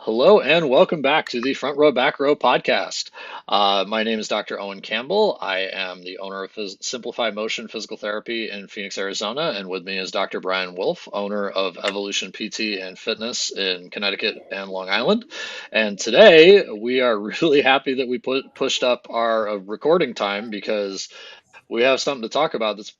Hello and welcome back to the Front Row Back Row podcast. My name is Dr. Owen Campbell. I am the owner of Simplify Motion Physical Therapy in Phoenix, Arizona, and with me is Dr. Brian Wolf, owner of Evolution PT and Fitness in Connecticut and Long Island. And today we are really happy that we pushed up our recording time because we have something to talk about that's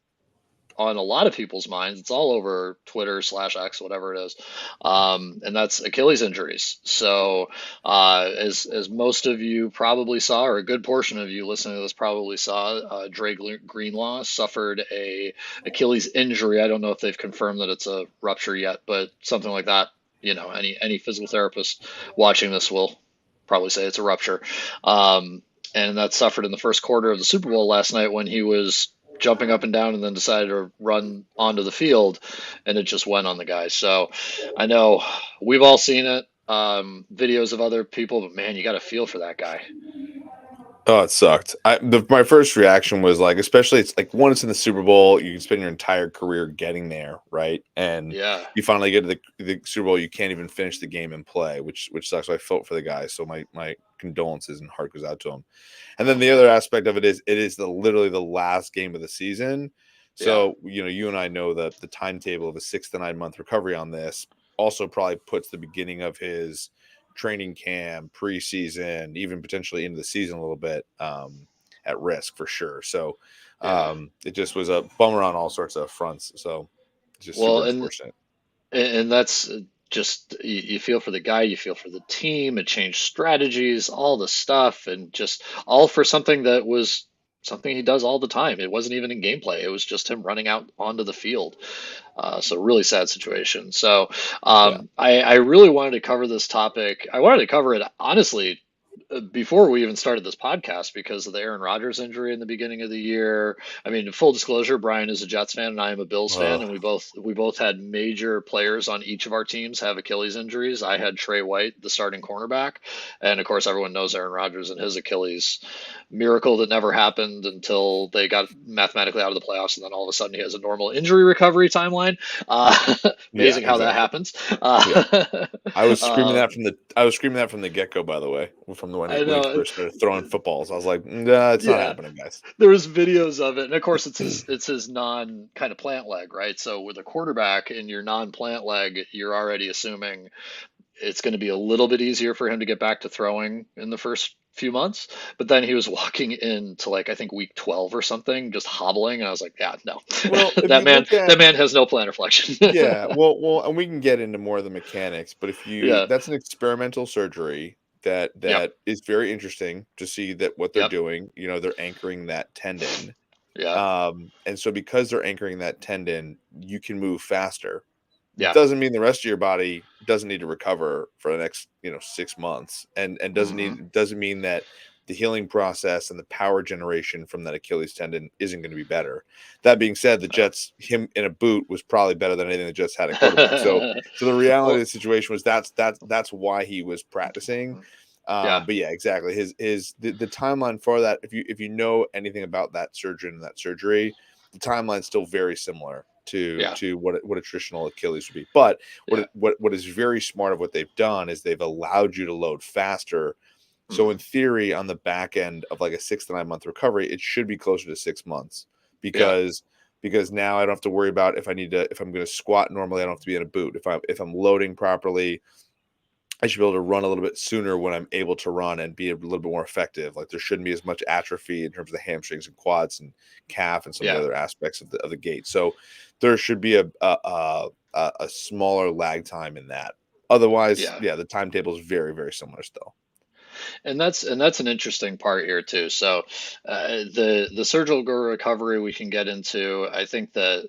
on a lot of people's minds. It's all over Twitter slash X, whatever it is, and that's Achilles injuries. So, as most of you probably saw, or a good portion of you listening to this probably saw, Dre Greenlaw suffered a Achilles injury. I don't know if they've confirmed that it's a rupture yet, but something like that. Any physical therapist watching this will probably say it's a rupture. And that suffered in the first quarter of the Super Bowl last night when he was jumping up and down and then decided to run onto the field and it just went on the guy. So I know we've all seen it, videos of other people, but man, you got to feel for that guy. Oh, it sucked. My first reaction was like, especially it's like once in the Super Bowl, you can spend your entire career getting there, right? And Yeah. you finally get to the Super Bowl, you can't even finish the game and play, which sucks. So I felt for the guy. So my condolences and heart goes out to him. And then the other aspect of it is literally the last game of the season. Yeah. So you and I know that the timetable of a 6 to 9 month recovery on this also probably puts the beginning of his training camp, preseason, even potentially into the season a little bit at risk for sure. So Yeah. it just was a bummer on all sorts of fronts. So it's just Well, super and unfortunate. and that's just you feel for the guy, you feel for the team, it changed strategies, all the stuff, and just all for something that was something he does all the time. It wasn't even in gameplay. It was just him running out onto the field. So really sad situation. So Yeah. I really wanted to cover this topic. I wanted to cover it honestly before we even started this podcast because of the Aaron Rodgers injury in the beginning of the year. I mean, full disclosure, Brian is a Jets fan and I am a Bills fan, and we both had major players on each of our teams have Achilles injuries. I had Trey White, the starting cornerback, and of course everyone knows Aaron Rodgers and his Achilles miracle that never happened until they got mathematically out of the playoffs, and then all of a sudden he has a normal injury recovery timeline. Yeah, Amazing how that exactly. happens. Yeah. Uh, I was screaming that from the get go, by the way, from the I when he know. first started throwing footballs. I was like, nah, it's not Yeah, happening, guys. there was videos of it, and of course it's his non kind of plant leg, right? So with a quarterback in your non plant leg, you're already assuming it's going to be a little bit easier for him to get back to throwing in the first few months. But then he was walking into like I think week 12 or something, just hobbling, and I was like, yeah, no, Well, if that you man look at that man has no plantar flexion. yeah, and we can get into more of the mechanics, but if you Yeah. that's an experimental surgery Yep. that is very interesting to see that what they're Yep. doing, they're anchoring that tendon. Yeah. And so because they're anchoring that tendon, you can move faster. Yeah. Doesn't mean the rest of your body doesn't need to recover for the next, 6 months and Hmm. doesn't mean that the healing process and the power generation from that Achilles tendon isn't going to be better. That being said, the Yeah. Jets, him in a boot was probably better than anything the Jets had at quarterback. So the reality of Well, the situation was that's why he was practicing. yeah. But yeah, exactly. The timeline for that, if you know anything about that surgeon and that surgery, the timeline's still very similar Yeah. to what a traditional Achilles would be. But Yeah. what is very smart of what they've done is they've allowed you to load faster. So Hmm. in theory, on the back end of like a 6 to 9 month recovery, it should be closer to 6 months Yeah. because now I don't have to worry about if I'm going to squat normally, I don't have to be in a boot. If I'm loading properly, I should be able to run a little bit sooner when I'm able to run and be a little bit more effective. Like there shouldn't be as much atrophy in terms of the hamstrings and quads and calf and some of the Yeah. other aspects of the gait. So there should be a smaller lag time in that. Otherwise, Yeah. yeah, the timetable is very very similar still. And that's an interesting part here too. So the surgical recovery we can get into. I think that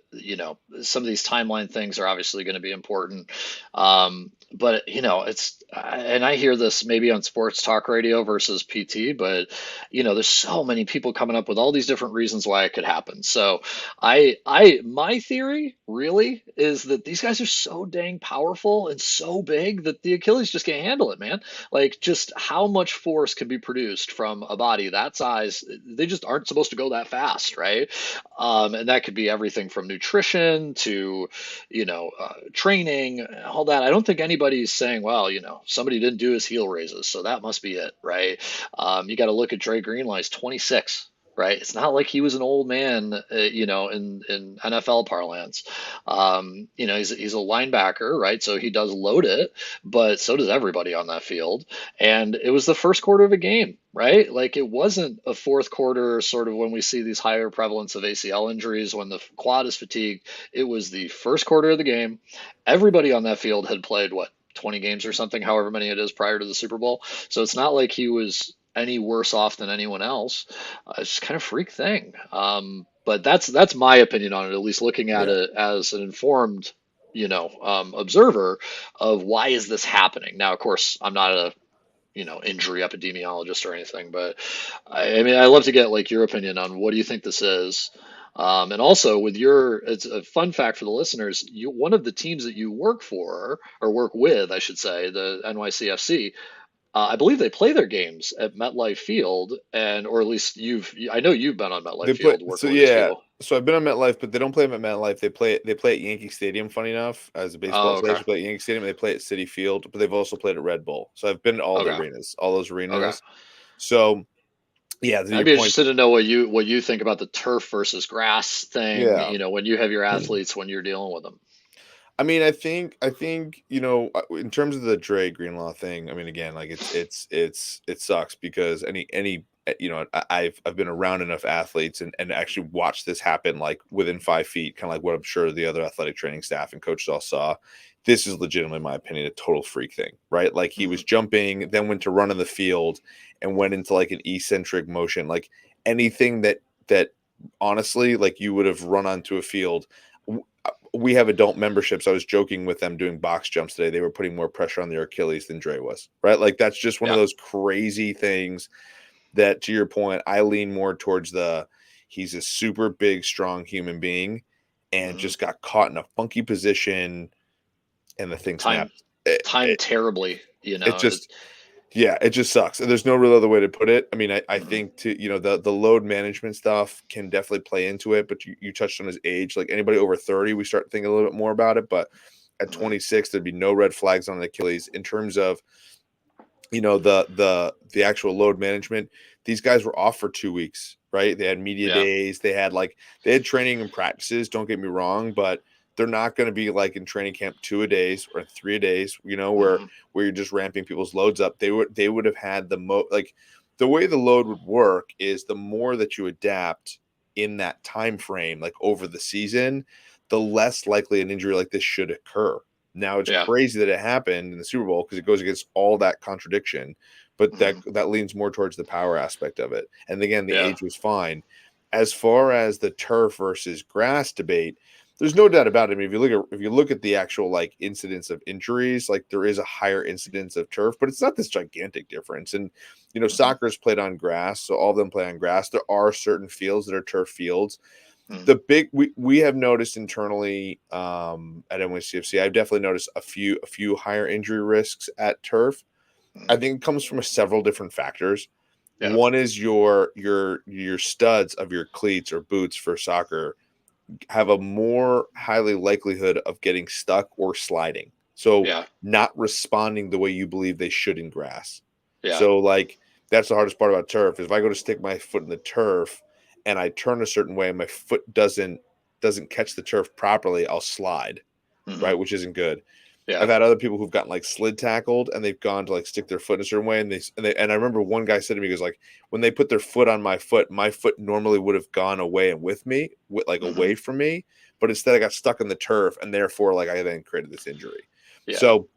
some of these timeline things are obviously going to be important. But it's and I hear this maybe on sports talk radio versus PT, but there's so many people coming up with all these different reasons why it could happen. So my theory really is that these guys are so dang powerful and so big that the Achilles just can't handle it, man. Like just how much force can be produced from a body that size. They just aren't supposed to go that fast, right? And that could be everything from nutrition to, training, all that. I don't think anybody's saying, well, somebody didn't do his heel raises, so that must be it, right? You got to look at Dre Greenlaw. He's 26. Right, it's not like he was an old man, in NFL parlance. He's a linebacker, right? So he does load it, but so does everybody on that field. And it was the first quarter of a game, right? Like it wasn't a fourth quarter sort of when we see these higher prevalence of ACL injuries when the quad is fatigued. It was the first quarter of the game. Everybody on that field had played what, 20 games or something, however many it is prior to the Super Bowl. So it's not like he was any worse off than anyone else. It's just kind of freak thing. But that's my opinion on it, at least looking at Yeah. it as an informed, observer of why is this happening. Now, of course, I'm not a injury epidemiologist or anything, but I mean, I love to get like your opinion on what do you think this is. And also with it's a fun fact for the listeners, one of the teams that you work for or work with, I should say, the NYCFC, I believe they play their games at MetLife Field, or at least I know you've been on MetLife They play Field so working with these yeah. people. So I've been on MetLife, but they don't play them at MetLife. They play at Yankee Stadium. Funny enough, as a baseball, Oh, so they okay. actually play at Yankee Stadium. And they play at City Field, but they've also played at Red Bull. So I've been to all the Okay. arenas, all those Okay. arenas. So yeah, to I'd your be point, interested to know what you think about the turf versus grass thing, yeah. when you have your athletes when you're dealing with them. I mean, I think in terms of the Dre Greenlaw thing. I mean, again, like it sucks because I've been around enough athletes and actually watched this happen like within 5 feet, kind of like what I'm sure the other athletic training staff and coaches all saw. This is legitimately, in my opinion, a total freak thing, right? Like he Hmm. was jumping, then went to run in the field and went into like an eccentric motion, like anything that honestly, like you would have run onto a field. We have adult memberships. I was joking with them doing box jumps today. They were putting more pressure on their Achilles than Dre was, right? Like that's just one of Yeah. those crazy things that, to your point, I lean more towards he's a super big, strong human being and Hmm. just got caught in a funky position and the thing Time snapped. It, time it, terribly, it just, yeah, it just sucks. There's no real other way to put it. I mean, I Mhm. think the load management stuff can definitely play into it, but you touched on his age. Like anybody over 30, we start thinking a little bit more about it. But at Mhm. 26, there'd be no red flags on Achilles in terms of the actual load management. These guys were off for 2 weeks, right? They had media Yeah. days, they had training and practices, don't get me wrong, but they're not going to be like in training camp 2 a days or 3 a days, where Hmm. you're just ramping people's loads up. They would have had like the way the load would work is the more that you adapt in that time frame, like over the season, the less likely an injury like this should occur. Now it's Yeah. crazy that it happened in the Super Bowl because it goes against all that contradiction, but that Hmm. that leans more towards the power aspect of it. And again, the Yeah. age was fine. As far as the turf versus grass debate, there's no doubt about it. I mean, if you look at the actual like incidence of injuries, like there is a higher incidence of turf, but it's not this gigantic difference. And Hmm. soccer is played on grass, so all of them play on grass. There are certain fields that are turf fields. Hmm. The big we have noticed internally at NYCFC, I've definitely noticed a few higher injury risks at turf. I Hmm. think it comes from several different factors. Yeah. One is your studs of your cleats or boots for soccer have a more highly likelihood of getting stuck or sliding. So Yeah. not responding the way you believe they should in grass. Yeah. So like that's the hardest part about turf is if I go to stick my foot in the turf and I turn a certain way and my foot doesn't catch the turf properly, I'll slide, Hmm. right? Which isn't good. I've Yeah. had other people who've gotten like slid tackled and they've gone to like stick their foot in a certain way and I remember one guy said to me, he goes like, when they put their foot on my foot normally would have gone away and with me, like Hmm. away from me, but instead I got stuck in the turf and therefore like I then created this injury. Yeah. So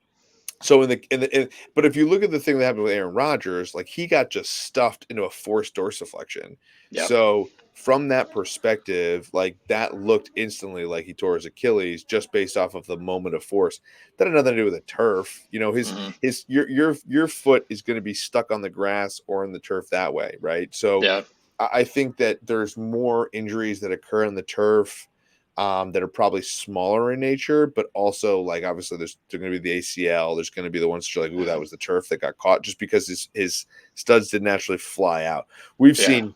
but if you look at the thing that happened with Aaron Rodgers, like he got just stuffed into a forced dorsiflexion. Yeah. So from that perspective, like that looked instantly like he tore his Achilles just based off of the moment of force. That had nothing to do with the turf. Hmm. Your foot is going to be stuck on the grass or in the turf that way, right? So Yeah. I think that there's more injuries that occur in the turf that are probably smaller in nature, but also like obviously there's going to be the ACL. There's going to be the ones that are like, ooh, that was the turf that got caught, just because his studs didn't actually fly out. We've Yeah. seen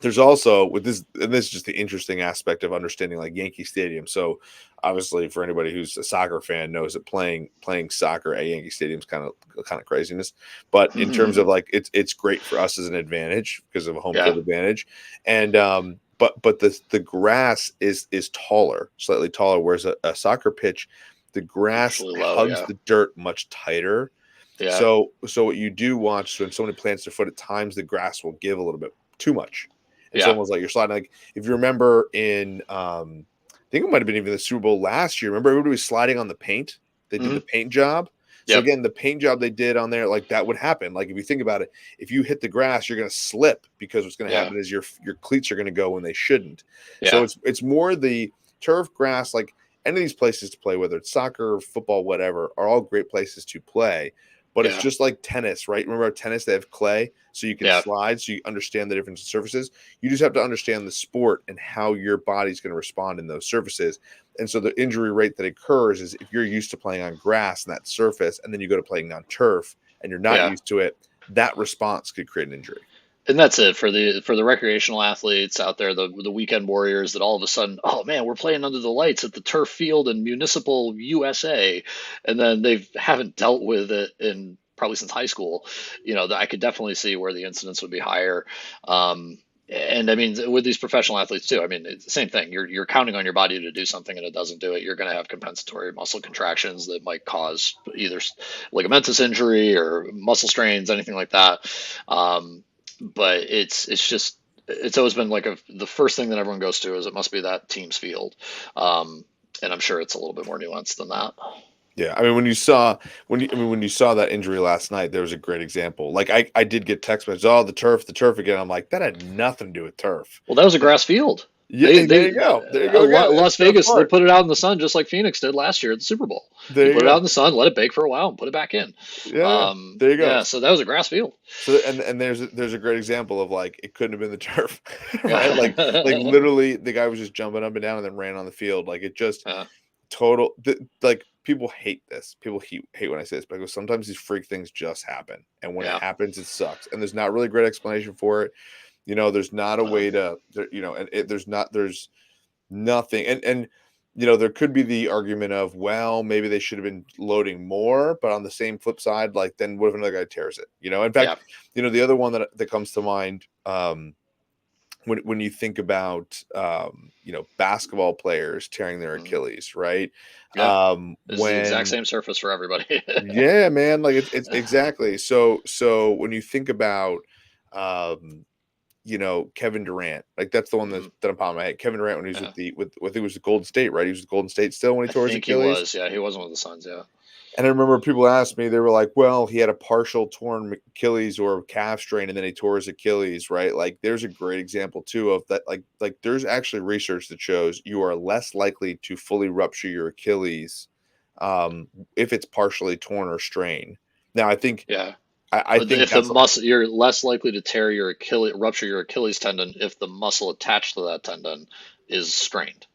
there's also with this, and this is just the interesting aspect of understanding like Yankee Stadium. So obviously for anybody who's a soccer fan knows that playing soccer at Yankee Stadium is kind of craziness. But in terms of like it's great for us as an advantage because of a home Yeah. field advantage. And but the grass is taller, slightly taller, whereas a soccer pitch, the grass Usually low. hugs Yeah. the dirt much tighter. Yeah. So what you do watch, so when somebody plants their foot, at times the grass will give a little bit too much. It's Yeah. almost like you're sliding. Like if you remember in, I think it might have been even the Super Bowl last year. Remember everybody was sliding on the paint. They did the Hmm. paint job. So Yep. again, the paint job they did on there, like that would happen. Like if you think about it, if you hit the grass, you're going to slip because what's going to Yeah. happen is your cleats are going to go when they shouldn't. So Yeah. it's more the turf, grass, like any of these places to play, whether it's soccer, football, whatever, are all great places to play. But it's Yeah. just like tennis, right? Remember tennis, they have clay, so you can Yeah. slide, so you understand the difference in surfaces. You just have to understand the sport and how your body's going to respond in those surfaces. And so the injury rate that occurs is if you're used to playing on grass and that surface, and then you go to playing on turf and you're not Yeah. used to it, that response could create an injury. And that's it for the recreational athletes out there, the weekend warriors that all of a sudden, oh man, we're playing under the lights at the turf field in municipal USA, and then they haven't dealt with it in probably since high school. I could definitely see where the incidence would be higher. And I mean, with these professional athletes too, I mean, it's the same thing. You're counting on your body to do something and it doesn't do it. You're going to have compensatory muscle contractions that might cause either ligamentous injury or muscle strains, anything like that. Um, but it's just it's always been like the first thing that everyone goes to is it must be that team's field, um, and I'm sure it's a little bit more nuanced than that. Yeah, I mean, when you saw that injury last night, there was a great example. Like I did get text messages, oh, the turf again. I'm like, that had nothing to do with turf. Well, that was a grass field. Yeah, hey, there you go. There you go again. It's Las that Vegas, they part. put it out in the sun just like Phoenix did last year at the Super Bowl. You There you put it out go. in the sun, let it bake for a while, and put it back in. Yeah. There you go. Yeah, so that was a grass field. So and there's a great example of like it couldn't have been the turf, right? Like Yeah. literally the guy was just jumping up and down and then ran on the field. Like it just Yeah. like people hate this. People hate when I say this because sometimes these freak things just happen, and when it Yeah. happens, it sucks. And there's not really a great explanation for it. There's not a Uh, way to, and there's nothing. And there could be the argument of, well, maybe they should have been loading more, but on the same flip side, like then what if another guy tears it? In fact, yeah. the other one that comes to mind, when you think about basketball players tearing their Mhm. Achilles, right? Yeah. This is the exact When same surface for everybody. Yeah, man, like it's exactly. So when you think about um Kevin Durant, like that's the one Mhm. that I'm popping my head. Kevin Durant when he was Yeah. with I think it was the Golden State, right? He was with Golden State still when he I tore his think he Achilles. was. Yeah, he was one of the Suns. Yeah. And I remember people asked me, they were like, well, he had a partial torn Achilles or calf strain and then he tore his Achilles, right? Like there's a great example too of that. Like there's actually research that shows you are less likely to fully rupture your Achilles if it's partially torn or strained. Now Yeah. I think If the that's muscle, you're less likely to tear your Achilles, rupture your Achilles tendon if the muscle attached to that tendon is strained.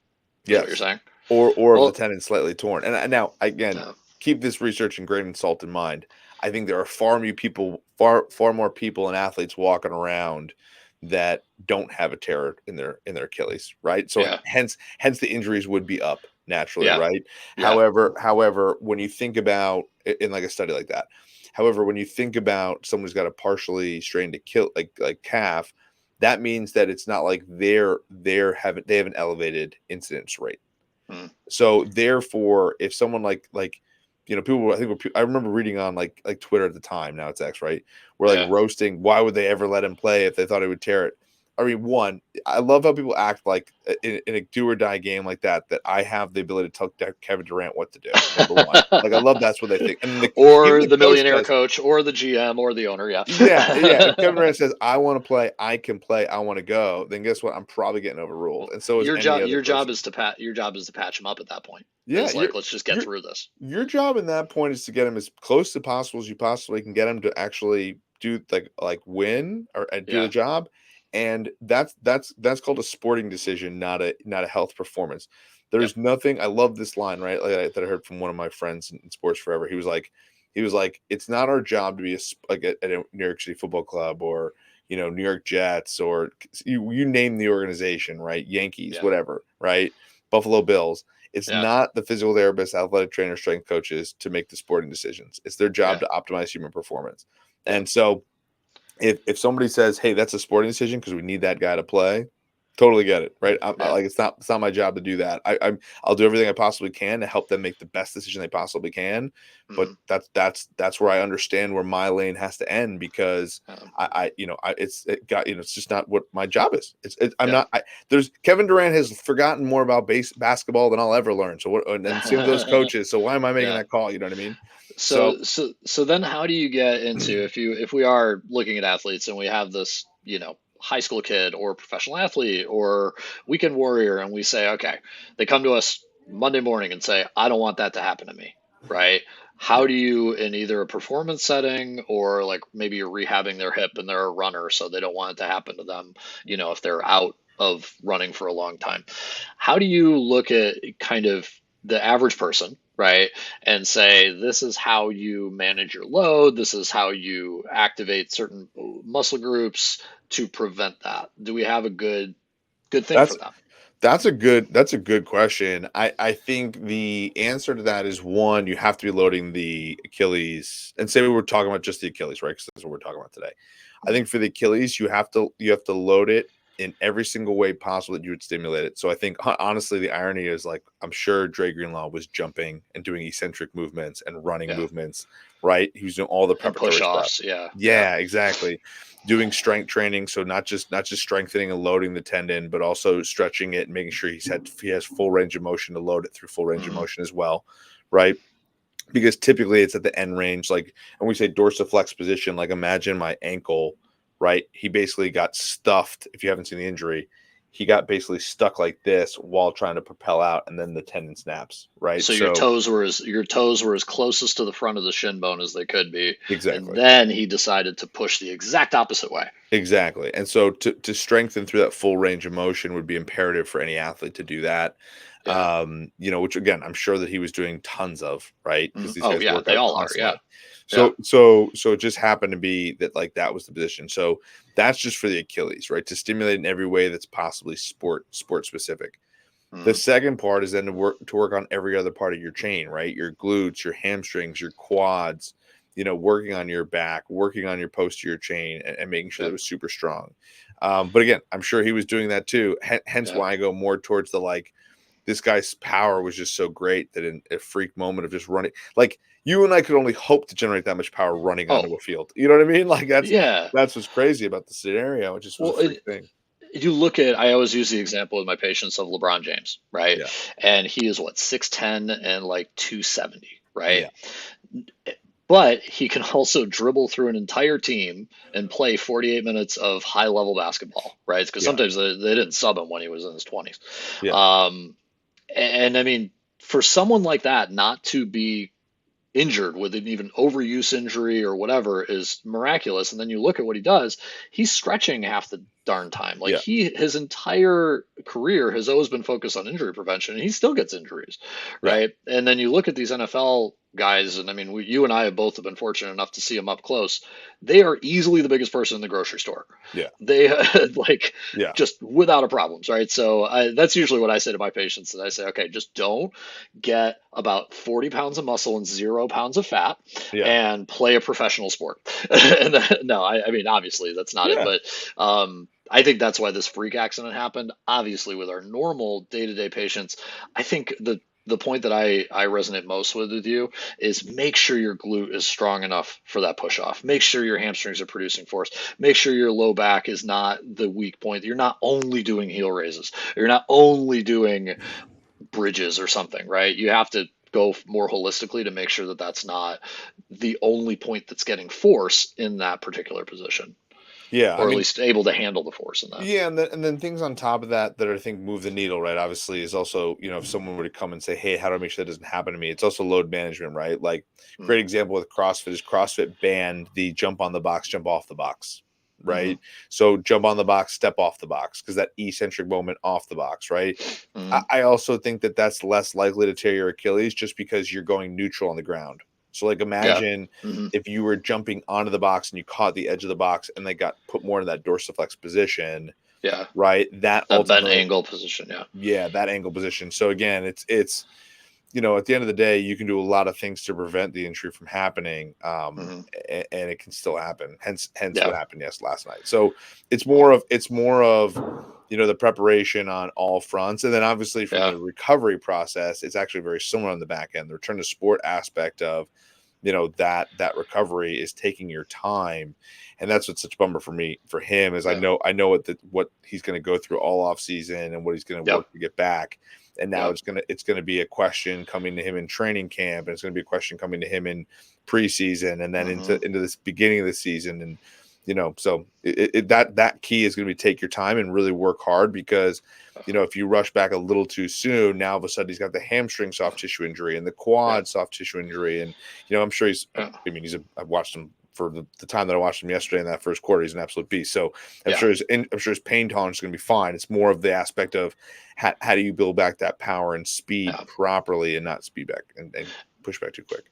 Is what you're yes, saying? or of the Well, tendon slightly torn. And now again, yeah, keep this research and grain of salt in mind. I think there are far more people and athletes walking around that don't have a tear in their Achilles, right? So yeah, hence the injuries would be up naturally, yeah, right? yeah. However, when you think about in like a study like that, however, when you think about someone who's got a partially strained like calf, that means that it's not like they have an elevated incidence rate. Hmm. So therefore, if someone people, I remember reading on like Twitter at the time, now it's X, right? We're like Yeah. roasting. Why would they ever let him play if they thought he would tear it? I mean, one, I love how people act like in a do or die game like that I have the ability to tell Kevin Durant what to do. Number one, like I love that's what they think, and even Or the the coach millionaire says, coach, or the GM, or the owner. Yeah. yeah, yeah. If Kevin Durant says, I want to play, I can play, I want to go, then guess what? I'm probably getting overruled. Well, And so is any other your job person. is to pat your job is to patch him up at that point. Yeah, It's like let's just get your through this. your job in that point is to get him as close to possible as you possibly can get him to actually do like win or do the Yeah. job. And that's called a sporting decision, not a health performance. Yep. There's nothing. I love this line, right? That I heard from one of my friends in sports forever. He was like, it's not our job to be like at a New York City Football Club, or New York Jets, or you name the organization, right? Yankees, Yeah. whatever, right? Buffalo Bills. It's Yeah. not the physical therapists, athletic trainers, strength coaches to make the sporting decisions. It's their job Yeah. to optimize human performance. Yeah. And so if somebody says, "Hey, that's a sporting decision because we need that guy to play," totally get it, right? Yeah. Like it's not my job to do that. I'll do everything I possibly can to help them make the best decision they possibly can, but Hmm. that's where I understand where my lane has to end, because it's just not what my job is. I'm Yeah. not. There's Kevin Durant has forgotten more about basketball than I'll ever learn. So what? And some of those coaches. So why am I making Yeah. that call? You know what I mean? So So then how do you get into, if we are looking at athletes and we have this, high school kid or professional athlete or weekend warrior, and we say, okay, they come to us Monday morning and say, I don't want that to happen to me, right? yeah, How do you, in either a performance setting or like maybe you're rehabbing their hip and they're a runner, so they don't want it to happen to them, if they're out of running for a long time. How do you look at kind of the average person, right? And say, this is how you manage your load, this is how you activate certain muscle groups to prevent that. Do we have a good thing for that's them? that's a good question. I think the answer to that is, one, you have to be loading the Achilles, and say we were talking about just the Achilles, right? Because that's what we're talking about today. I Mm. think for the Achilles, you have to load it in every single way possible that you would stimulate it. So I think honestly, the irony is, like, I'm sure Dre Greenlaw was jumping and doing eccentric movements and running Yeah. movements, right? He was doing all the And push preparatory stuff. offs. Yeah. Yeah. Yeah, exactly. Doing strength training, so not just strengthening and loading the tendon, but also stretching it and making sure he has full range of motion to load it through full range of Hmm. motion as well, right? Because typically it's at the end range, like, and we say dorsiflex position, like imagine my ankle, right? He basically got stuffed. If you haven't seen the injury, he got basically stuck like this while trying to propel out, and then the tendon snaps, right? So your So toes were as closest to the front of the shin bone as they could be, and exactly. then he decided to push the exact opposite way. Exactly. And so to strengthen through that full range of motion would be imperative for any athlete to do that. Yeah. Which again, I'm sure that he was doing tons of, right? Because Mhm. these Oh guys yeah, work they out all are. Yeah. constantly. Yeah. So it just happened to be that, like, that was the position. So that's just for the Achilles, right? To stimulate in every way that's possibly sport specific. The Mhm. second part is then to work on every other part of your chain, right? Your glutes, your hamstrings, your quads, working on your back, working on your posterior chain, and making sure that Yeah. it was super strong. But again, I'm sure he was doing that too. Hence Yeah. why I go more towards the, like, this guy's power was just so great that in a freak moment of just running, like, you and I could only hope to generate that much power running Oh onto a field. You know what I mean? Like, that's yeah. that's what's crazy about the scenario. It just was a Well, freak thing. you look at, I always use the example with my patients of LeBron James, right? Yeah. And he is what, 6'10" and like 270, right? Yeah. But he can also dribble through an entire team and play 48 minutes of high level basketball, right? Because Yeah. sometimes they didn't sub him when he was in his 20s. Yeah. Um, and I mean, for someone like that not to be injured with an even overuse injury or whatever is miraculous. And then you look at what he does, he's stretching half the darn time. Like, Yeah. his entire career has always been focused on injury prevention, and he still gets injuries, Yeah. right? And then you look at these NFL guys, and I mean, you and I have both been fortunate enough to see them up close. They are easily the biggest person in the grocery store. Yeah. They like, Yeah. just without a problems, right? So that's usually what I say to my patients. And I say, okay, just don't get about 40 pounds of muscle and 0 pounds of fat Yeah. and play a professional sport. And no, I mean, obviously that's not it, Yeah. but I think that's why this freak accident happened. Obviously, with our normal day-to-day patients, I think the point that I resonate most with you is, make sure your glute is strong enough for that push off. Make sure your hamstrings are producing force. Make sure your low back is not the weak point. You're not only doing heel raises. You're not only doing bridges or something, right? You have to go more holistically to make sure that that's not the only point that's getting force in that particular position, Yeah. I or at mean, least able to handle the force in that. yeah, and then things on top of that I think move the needle, right? Obviously, is also, if someone were to come and say, "Hey, how do I make sure that doesn't happen to me?" It's also load management, right? Like, Hmm. great example with CrossFit is CrossFit banned the jump on the box, jump off the box. Hmm. right? So jump on the box, step off the box, because that eccentric moment off the box, right? Hmm. I also think that that's less likely to tear your Achilles just because you're going neutral on the ground. So, like, Yeah. imagine Hmm. if you were jumping onto the box and you caught the edge of the box and they got put more in that dorsiflex position, Yeah. right? That That bent ultimately, angle position. Yeah. yeah, that angle position. So again, it's at the end of the day, you can do a lot of things to prevent the injury from happening, Hmm. and it can still happen. Hence Yeah. what happened last night. So it's more of the preparation on all fronts, and then obviously from Yeah. the recovery process, it's actually very similar on the back end. The return to sport aspect of that recovery is taking your time, and that's what's such a bummer for him is I Yeah. know what he's going to go through all off season and what he's going to Yep. work to get back, and now Yep. it's gonna be a question coming to him in training camp, and it's going to be a question coming to him in preseason, and then Hmm. into this beginning of the season, and so that key is going to be take your time and really work hard, because if you rush back a little too soon, now all of a sudden he's got the hamstring soft tissue injury and the Yeah. quad soft tissue injury, and I'm sure Yeah. I mean, I've watched him for the time that I watched him yesterday in that first quarter. He's an absolute beast. So Yeah. I'm sure his pain tolerance is going to be fine. It's more of the aspect of how do you build back that power and speed Yeah. properly and not speed back and push back too quick.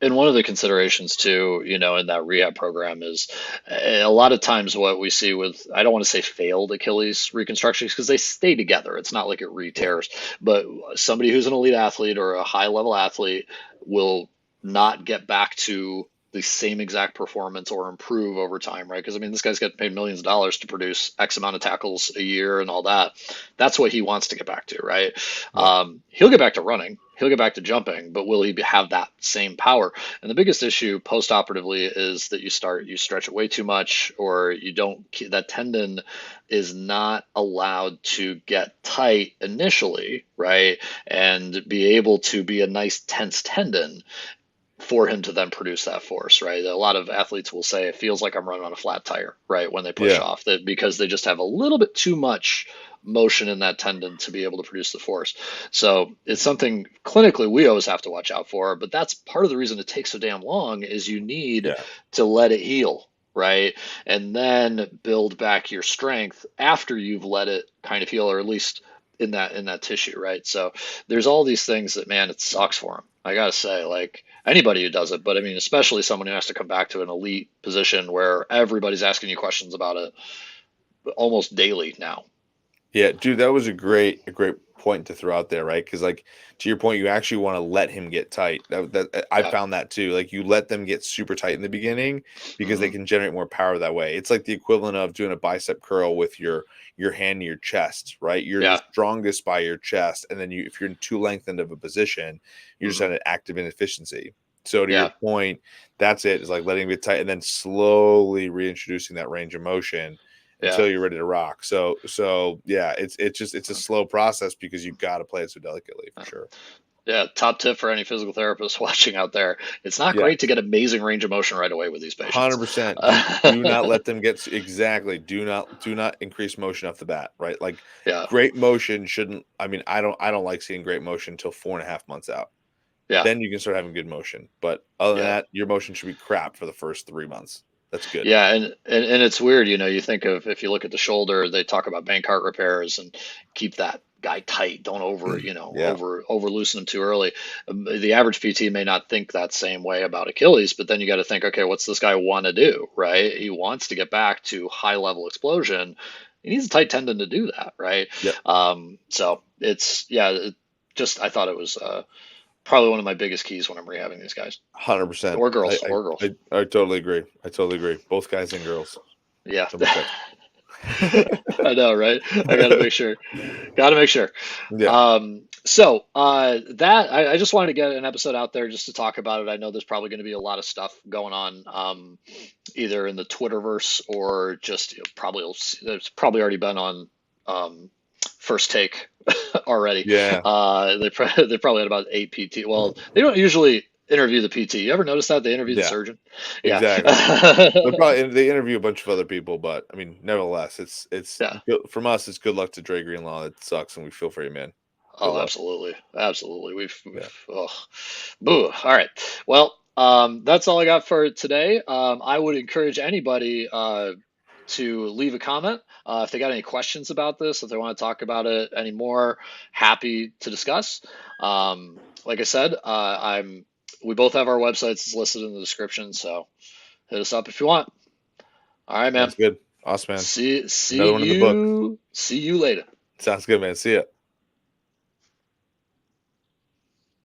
And one of the considerations too, in that rehab program is a lot of times what we see with, I don't want to say failed Achilles reconstructions because they stay together. It's not like it Yeah. re-tears, but somebody who's an elite athlete or a high level athlete will not get back to the same exact performance or improve over time, right? Because I mean, this guy's getting paid millions of dollars to produce X amount of tackles a year and all that. That's what he wants to get back to, right? Yeah. He'll get back to running, he'll get back to jumping, but will he have that same power? And the biggest issue post-operatively is that you stretch it way too much, or you don't, that tendon is not allowed to get tight initially, right? And be able to be a nice tense tendon for him to then produce that force, right? A lot of athletes will say it feels like I'm running on a flat tire, right? When they push Yeah. off, that because they just have a little bit too much motion in that tendon to be able to produce the force. So it's something clinically we always have to watch out for, but that's part of the reason it takes so damn long is you need Yeah. to let it heal, right? And then build back your strength after you've let it kind of heal, or at least in that tissue, right? So there's all these things that, man, it sucks for him. I gotta say, like anybody who does it, but I mean, especially someone who has to come back to an elite position where everybody's asking you questions about it almost daily now. Yeah, dude, that was a great point to throw out there, right? Because, like, to your point, you actually want to let him get tight. I Yeah. found that too. Like, you let them get super tight in the beginning because they Hmm. can generate more power that way. It's like the equivalent of doing a bicep curl with your hand to your chest, right? You're the Yeah. strongest by your chest, and then if you're in too lengthened of a position, you're just Hmm. at an active inefficiency. So to your Yeah. point, that's it. Is like letting him get tight and then slowly reintroducing that range of motion Yeah. until you're ready to rock. So yeah, it's a slow process because you got to play it so delicately for sure. Yeah. Top tip for any physical therapist watching out there: it's not Yeah, great to get amazing range of motion right away with these patients. 100%. Do not let them get exactly. Do not increase motion off the bat. Right, like Yeah. great motion shouldn't. I mean, I don't like seeing great motion until 4.5 months out. Yeah. Then you can start having good motion. But other than Yeah. that, your motion should be crap for the first 3 months. That's good. Yeah, and it's weird, you think of, if you look at the shoulder, they talk about Bankart repairs and keep that guy tight. Don't Yeah. over loosen him too early. The average PT may not think that same way about Achilles, but then you got to think, okay, what's this guy want to do, right? He wants to get back to high level explosion. He needs a tight tendon to do that, right? Yep. So it's yeah, just I thought it was probably one of my biggest keys when I'm rehabbing these guys 100%. or I, girls I or girls. I I totally agree. I totally agree. Both guys and girls. Yeah. Double check. I know, right? I got to make sure. Got to make sure. Yeah. That I just wanted to get an episode out there just to talk about it. I know there's probably going to be a lot of stuff going on, either in the Twitterverse or just probably there's probably already been on First Take already. Yeah. They probably had about 8 PT. Well, they don't usually interview the PT. You ever notice that they interview the Yeah. surgeon? Yeah. Exactly. They interview a bunch of other people, but I mean, nevertheless, it's Yeah. good from us. It's good luck to Dre Greenlaw. It sucks, and we feel for you, man. Good Oh, luck. absolutely, absolutely. Yeah. Oh, boo. All right. Well, that's all I got for today. I would encourage anybody. to leave a comment. If they got any questions about this, if they want to talk about it anymore, happy to discuss. Like I said, we both have our websites listed in the description, so hit us up if you want. All right, man. Sounds good. Awesome, man. Another one in the book. See you later. Sounds good, man. See ya.